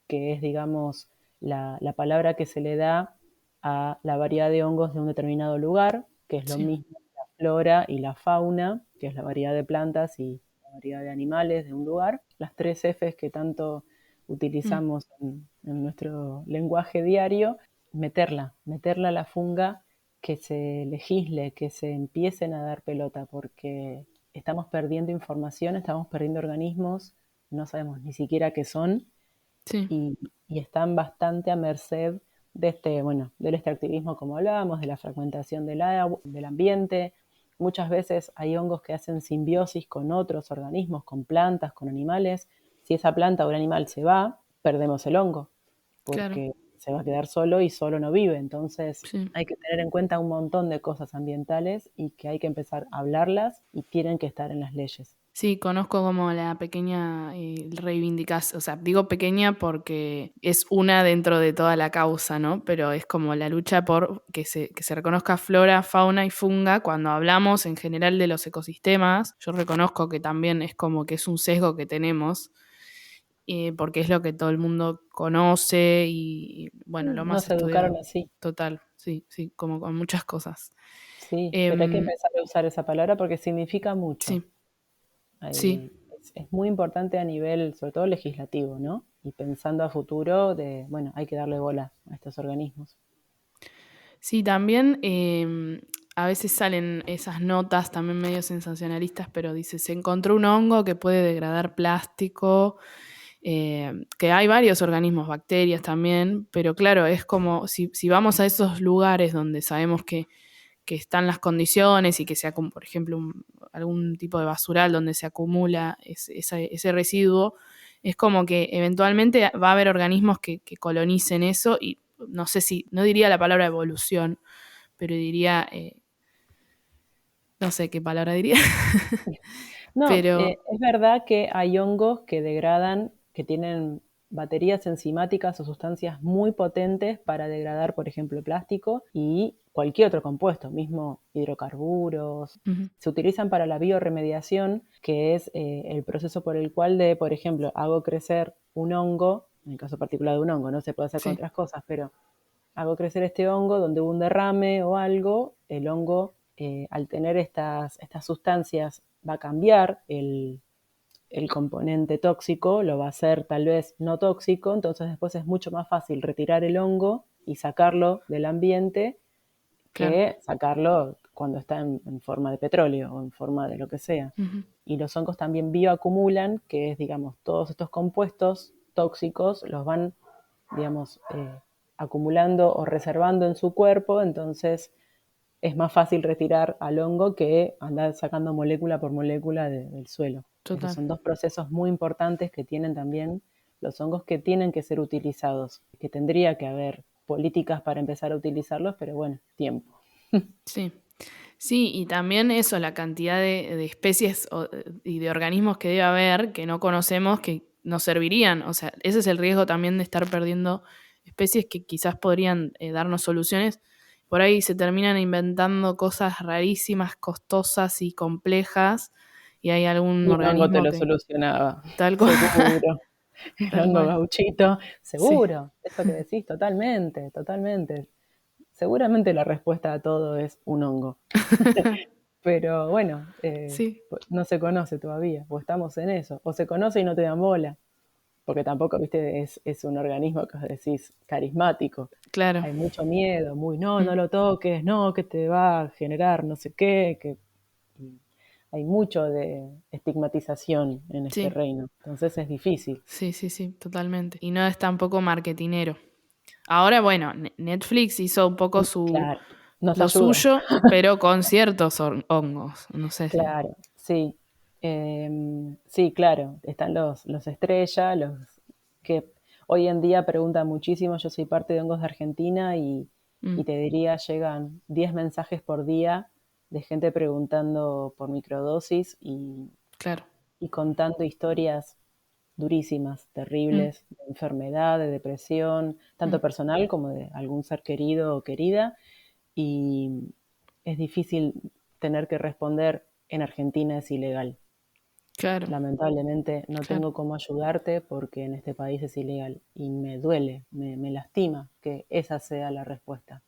que es, digamos, la palabra que se le da a la variedad de hongos de un determinado lugar, que es lo Sí. mismo que la flora y la fauna, que es la variedad de plantas y la variedad de animales de un lugar. Las tres Fs que tanto Mm. utilizamos en nuestro lenguaje diario, meterla a la funga, que se legisle, que se empiecen a dar pelota, porque estamos perdiendo información, estamos perdiendo organismos, no sabemos ni siquiera qué son, Sí. y, y están bastante a merced de bueno, del extractivismo como hablábamos, de la fragmentación del ambiente. Muchas veces hay hongos que hacen simbiosis con otros organismos, con plantas, con animales. Si esa planta o un animal se va, perdemos el hongo, Claro. porque se va a quedar solo y solo no vive. Entonces Sí. hay que tener en cuenta un montón de cosas ambientales y que hay que empezar a hablarlas y tienen que estar en las leyes. Sí, conozco como la pequeña reivindicación, o sea, digo pequeña porque es una dentro de toda la causa, ¿no? Pero es como la lucha por que se reconozca flora, fauna y funga. Cuando hablamos en general de los ecosistemas, yo reconozco que también es como que es un sesgo que tenemos, porque es lo que todo el mundo conoce y, bueno, lo más Nos educaron estudiado. así. Total, sí, sí, como con muchas cosas. Sí, pero hay que Em, empezar a usar esa palabra porque significa mucho. sí, sí. Es muy importante a nivel, sobre todo legislativo, ¿no? Y pensando a futuro de, bueno, hay que darle bola a estos organismos. Sí, también a veces salen esas notas también medio sensacionalistas, pero dice, se encontró un hongo que puede degradar plástico, que hay varios organismos, bacterias también, pero claro, es como si vamos a esos lugares donde sabemos que están las condiciones y que sea como, por ejemplo, algún tipo de basural donde se acumula ese residuo, es como que eventualmente va a haber organismos que colonicen eso y no sé si, no diría la palabra evolución, pero diría, no sé qué palabra diría, No, pero es verdad que hay hongos que degradan, que tienen baterías enzimáticas o sustancias muy potentes para degradar, por ejemplo, plástico y cualquier otro compuesto, mismo hidrocarburos. uh-huh. Se utilizan para la bioremediación, que es el proceso por el cual por ejemplo, hago crecer un hongo, en el caso particular de un hongo, no se puede hacer con Sí. otras cosas, pero hago crecer este hongo donde hubo un derrame o algo, el hongo al tener estas sustancias va a cambiar el componente tóxico, lo va a hacer tal vez no tóxico, entonces después es mucho más fácil retirar el hongo y sacarlo del ambiente Claro. que sacarlo cuando está en forma de petróleo o en forma de lo que sea. Uh-huh. Y los hongos también bioacumulan, que es, digamos, todos estos compuestos tóxicos los van, digamos, acumulando o reservando en su cuerpo, entonces es más fácil retirar al hongo que andar sacando molécula por molécula del suelo. Esos Total. son dos procesos muy importantes que tienen también los hongos que tienen que ser utilizados, que tendría que haber políticas para empezar a utilizarlos, pero bueno, tiempo. Sí. Sí, y también eso, la cantidad de especies y de organismos que debe haber que no conocemos que nos servirían. O sea, ese es el riesgo también de estar perdiendo especies que quizás podrían darnos soluciones. Por ahí se terminan inventando cosas rarísimas, costosas y complejas, y hay algún Un hongo te organismo lo que solucionaba, tal cual, seguro. El tal hongo cual. gauchito, Sí, seguro. Eso que decís, totalmente, totalmente. Seguramente la respuesta a todo es un hongo. Pero bueno, sí, no se conoce todavía, o estamos en eso, o se conoce y no te dan bola, porque tampoco, viste, es un organismo que os decís carismático. claro. Hay mucho miedo, muy no, Mm, no lo toques, no, que te va a generar no sé qué, que hay mucho de estigmatización en este sí, reino, entonces es difícil. sí, sí, sí, totalmente. Y no es tampoco marketinero. Ahora, bueno, Netflix hizo un poco Claro, nos lo ayuda. suyo, pero con ciertos hongos. No sé si. Claro, sí. Sí, claro. Están los estrella, los que hoy en día preguntan muchísimo. Yo soy parte de Hongos de Argentina y Mm, te diría, llegan 10 mensajes por día de gente preguntando por microdosis claro. y contando historias durísimas, Mm, terribles, de enfermedad, de depresión, mm, tanto personal como de algún ser querido o querida. Y es difícil tener que responder en Argentina es ilegal. claro, Lamentablemente no claro. tengo cómo ayudarte porque en este país es ilegal y me duele, me lastima que esa sea la respuesta.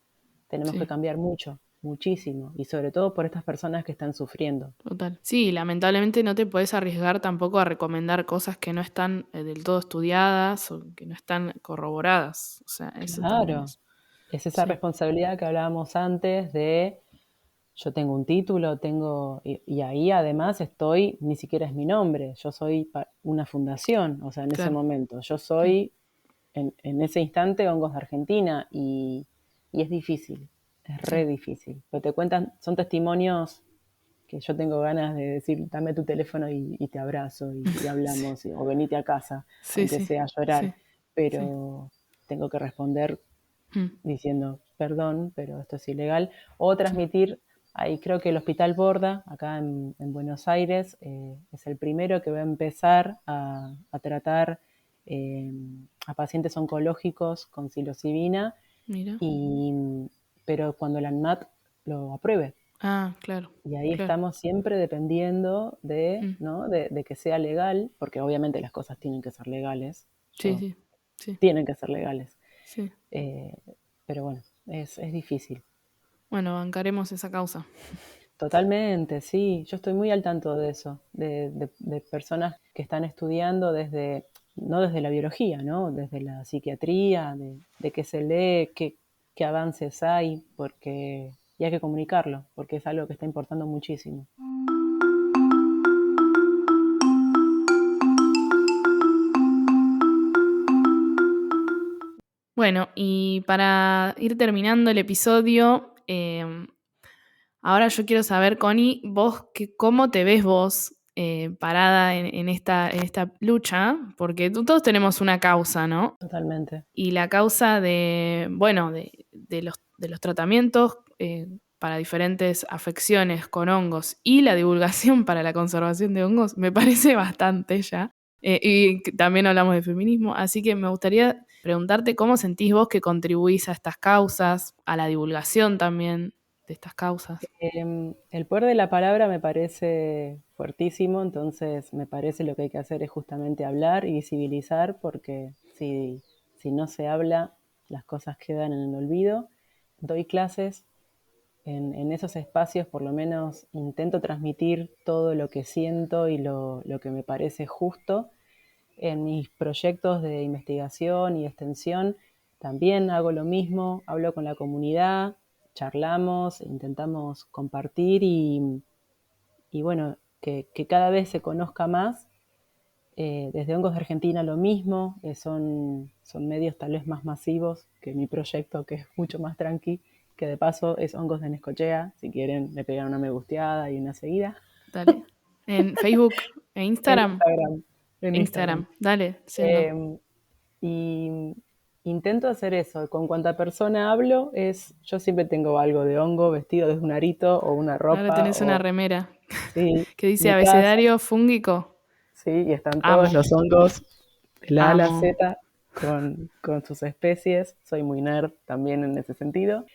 Tenemos que Sí, cambiar mucho, muchísimo y sobre todo por estas personas que están sufriendo. total. Sí, lamentablemente no te puedes arriesgar tampoco a recomendar cosas que no están del todo estudiadas o que no están corroboradas. O sea, eso también Claro, es. es esa Sí, responsabilidad que hablábamos antes de yo tengo un título, y ahí además estoy, ni siquiera es mi nombre, yo soy una fundación, o sea, en ese claro. momento, yo Mm, soy en ese instante Hongos de Argentina y es difícil, es sí, re difícil, pero te cuentan, son testimonios que yo tengo ganas de decir, dame tu teléfono y te abrazo y sí, hablamos, o venite a casa, sí, aunque sí, sea a llorar, sí, sí. pero tengo que responder Mm, diciendo, perdón, pero esto es ilegal, o sí, transmitir, ahí creo que el Hospital Borda, acá en Buenos Aires, es el primero que va a empezar a tratar eh, a pacientes oncológicos con psilocibina, mira. pero cuando la ANMAT lo apruebe. Ah, claro, Y ahí claro. estamos siempre dependiendo de, Mm, ¿no? de que sea legal, porque obviamente las cosas tienen que ser legales, sí, sí, sí, tienen que ser legales. sí. Eh, pero bueno, es difícil. Bueno, bancaremos esa causa. Totalmente, sí. Yo estoy muy al tanto de eso, de personas que están estudiando desde, no desde la biología, ¿no? Desde la psiquiatría, de qué se lee, qué avances hay, y hay que comunicarlo, porque es algo que está importando muchísimo. Bueno, y para ir terminando el episodio, Ahora yo quiero saber, Connie, ¿cómo te ves vos parada en esta lucha? Porque todos tenemos una causa, ¿no? Totalmente. Y la causa de los tratamientos para diferentes afecciones con hongos y la divulgación para la conservación de hongos me parece bastante ya. Y también hablamos de feminismo, así que me gustaría preguntarte cómo sentís vos que contribuís a estas causas, a la divulgación también de estas causas. El poder de la palabra me parece fuertísimo, entonces me parece lo que hay que hacer es justamente hablar y visibilizar, porque si no se habla, las cosas quedan en el olvido. Doy clases en esos espacios, por lo menos intento transmitir todo lo que siento y lo que me parece justo. En mis proyectos de investigación y extensión también hago lo mismo, hablo con la comunidad, charlamos, intentamos compartir y bueno, que cada vez se conozca más. Desde Hongos de Argentina lo mismo, son medios tal vez más masivos que mi proyecto, que es mucho más tranqui, que de paso es Hongos de Necochea. Si quieren, le pegan una me gusteada y una seguida. Dale. En Facebook e En Instagram. Instagram. En Instagram. Instagram, dale, siendo. Eh, y intento hacer eso. Con cuanta persona hablo, yo siempre tengo algo de hongo vestido desde un arito o una Ahora ropa, tenés una o remera sí, que dice mi casa, abecedario fúngico. sí, y están todos Amo, los hongos de la A a la amo. Z con sus especies. Soy muy nerd también en ese sentido.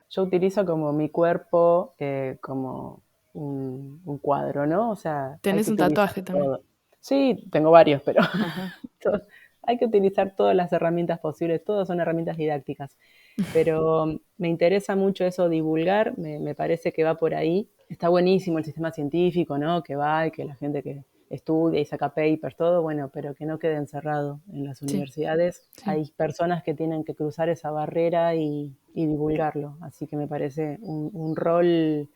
Yo utilizo como mi cuerpo como un cuadro, ¿no? O sea, hay Tenés que un utilizar tatuaje también. todo. Sí, tengo varios, pero Ajá. hay que utilizar todas las herramientas posibles, todas son herramientas didácticas. Pero me interesa mucho eso, divulgar, me parece que va por ahí. Está buenísimo el sistema científico, ¿no? Que va y que la gente que estudia y saca papers, todo, bueno, pero que no quede encerrado en las Sí, universidades. sí. Hay personas que tienen que cruzar esa barrera y divulgarlo, así que me parece un rol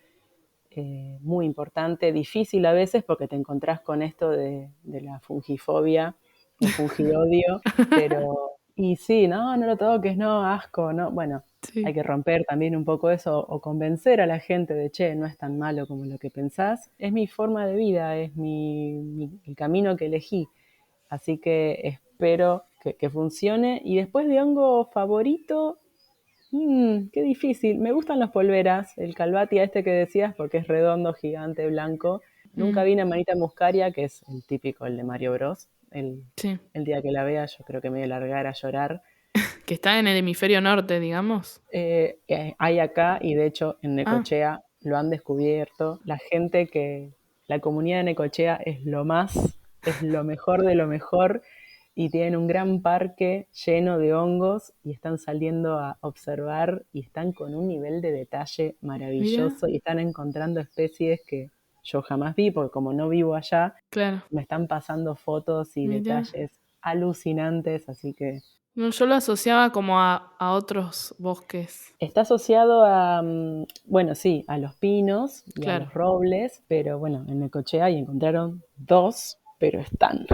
muy importante, difícil a veces porque te encontrás con esto de la fungifobia o fungiodio, pero, y sí, no lo toques, no, asco, no, bueno, hay Sí. que romper también un poco eso o convencer a la gente de, che, no es tan malo como lo que pensás, es mi forma de vida, es el camino que elegí, así que espero que funcione. Y después de hongo favorito, qué difícil. Me gustan las polveras, el calvatia este que decías, porque es redondo, gigante, blanco. Nunca Mm, vi una manita muscaria, que es el típico, el de Mario Bros. sí. El día que la vea, yo creo que me voy a largar a llorar. Que está en el hemisferio norte, digamos. Hay acá, y de hecho en Ah, Necochea lo han descubierto. La comunidad de Necochea es lo mejor de lo mejor, y tienen un gran parque lleno de hongos y están saliendo a observar y están con un nivel de detalle mira, maravilloso y están encontrando especies que yo jamás vi, porque como no vivo allá, claro, me están pasando fotos y mira. detalles alucinantes, así que No, yo lo asociaba como a otros bosques. está asociado a, bueno, sí, a los pinos y a Claro. los robles, pero bueno, en Necochea y encontraron dos, pero están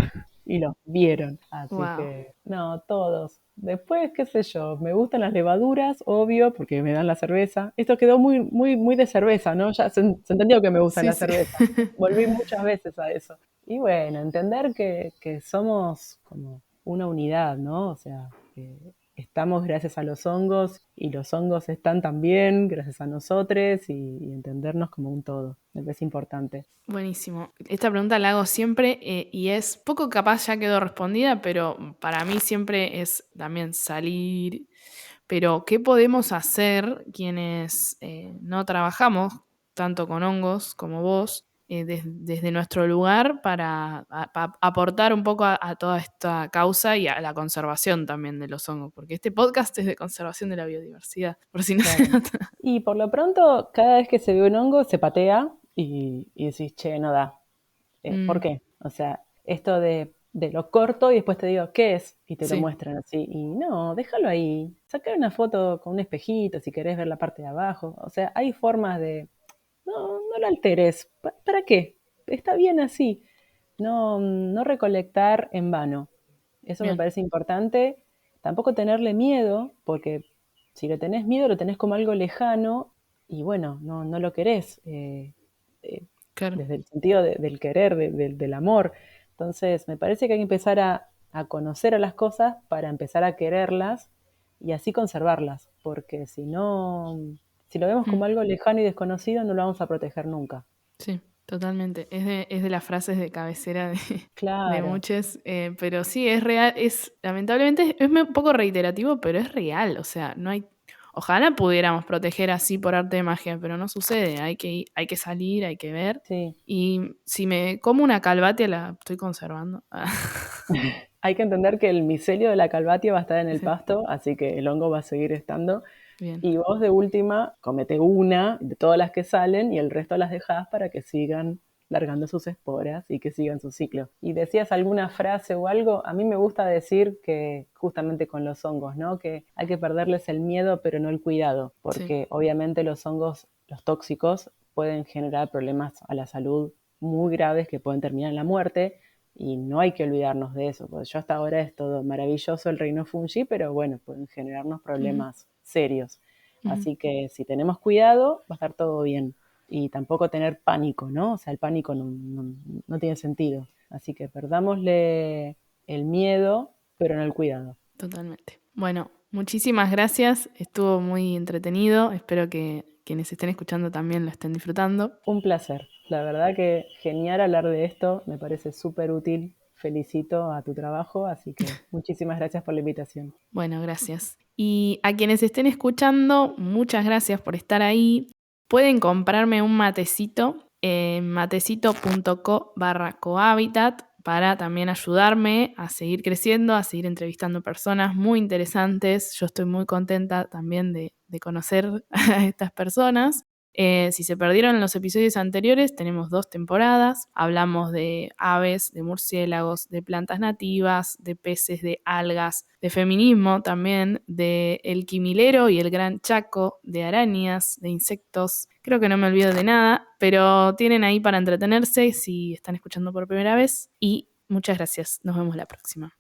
y los vieron, así Wow. que no, todos. Después, qué sé yo, me gustan las levaduras, obvio, porque me dan la cerveza. Esto quedó muy, muy, muy de cerveza, ¿no? Ya se entendió que me gustan Sí, la sí. cerveza. Volví muchas veces a eso. Y bueno, entender que somos como una unidad, ¿no? O sea, que estamos gracias a los hongos y los hongos están también gracias a nosotros y entendernos como un todo. Me parece importante. Buenísimo. Esta pregunta la hago siempre y es poco capaz ya quedó respondida, pero para mí siempre es también salir. Pero, ¿qué podemos hacer quienes no trabajamos tanto con hongos como vos, desde nuestro lugar para aportar un poco a toda esta causa y a la conservación también de los hongos? Porque este podcast es de conservación de la biodiversidad, por si no se Claro. nota. Y por lo pronto, cada vez que se ve un hongo, se patea y decís, che, no da. ¿Por Mm, qué? O sea, esto de lo corto y después te digo, ¿qué es? Y te lo sí, muestran así. Y no, déjalo ahí. Sacar una foto con un espejito si querés ver la parte de abajo. O sea, hay formas de, no lo alteres. ¿Para qué? Está bien así. No recolectar en vano. Eso me bien. parece importante. Tampoco tenerle miedo, porque si le tenés miedo, lo tenés como algo lejano y bueno, no lo querés, Claro. desde el sentido del querer, del amor. Entonces, me parece que hay que empezar a conocer a las cosas para empezar a quererlas y así conservarlas, porque si no, si lo vemos Mm, como algo lejano y desconocido, no lo vamos a proteger nunca. sí, totalmente. Es de las frases de cabecera de Claro, muchos, pero sí, es real, lamentablemente es un poco reiterativo, pero es real, o sea, no hay, ojalá pudiéramos proteger así por arte de magia, pero no sucede, hay que salir, hay que ver, sí. y si me como una calvatia la estoy conservando. Hay que entender que el micelio de la calvatia va a estar en el Sí, pasto, así que el hongo va a seguir estando. bien. Y vos de última, comete una de todas las que salen y el resto las dejás para que sigan largando sus esporas y que sigan su ciclo. Y decías alguna frase o algo, a mí me gusta decir que justamente con los hongos, ¿no? Que hay que perderles el miedo pero no el cuidado, Sí, porque obviamente los hongos, los tóxicos, pueden generar problemas a la salud muy graves que pueden terminar en la muerte y no hay que olvidarnos de eso, porque yo hasta ahora es todo maravilloso el reino fungi, pero bueno, pueden generarnos ujú, problemas serios. ujú, Así que si tenemos cuidado, va a estar todo bien. Y tampoco tener pánico, ¿no? O sea, el pánico no tiene sentido. Así que perdámosle el miedo, pero no el cuidado. totalmente. Bueno, muchísimas gracias, estuvo muy entretenido, espero que quienes estén escuchando también lo estén disfrutando. Un placer. La verdad que genial hablar de esto, me parece súper útil. Felicito a tu trabajo, así que muchísimas gracias por la invitación. Bueno, gracias. Y a quienes estén escuchando, muchas gracias por estar ahí. Pueden comprarme un matecito en matecito.co/cohabitat para también ayudarme a seguir creciendo, a seguir entrevistando personas muy interesantes. Yo estoy muy contenta también de conocer a estas personas. Si se perdieron los episodios anteriores, tenemos 2 temporadas. Hablamos de aves, de murciélagos, de plantas nativas, de peces, de algas, de feminismo también, de El Quimilero y el Gran Chaco, de arañas, de insectos. Creo que no me olvido de nada, pero tienen ahí para entretenerse si están escuchando por primera vez. Y muchas gracias. Nos vemos la próxima.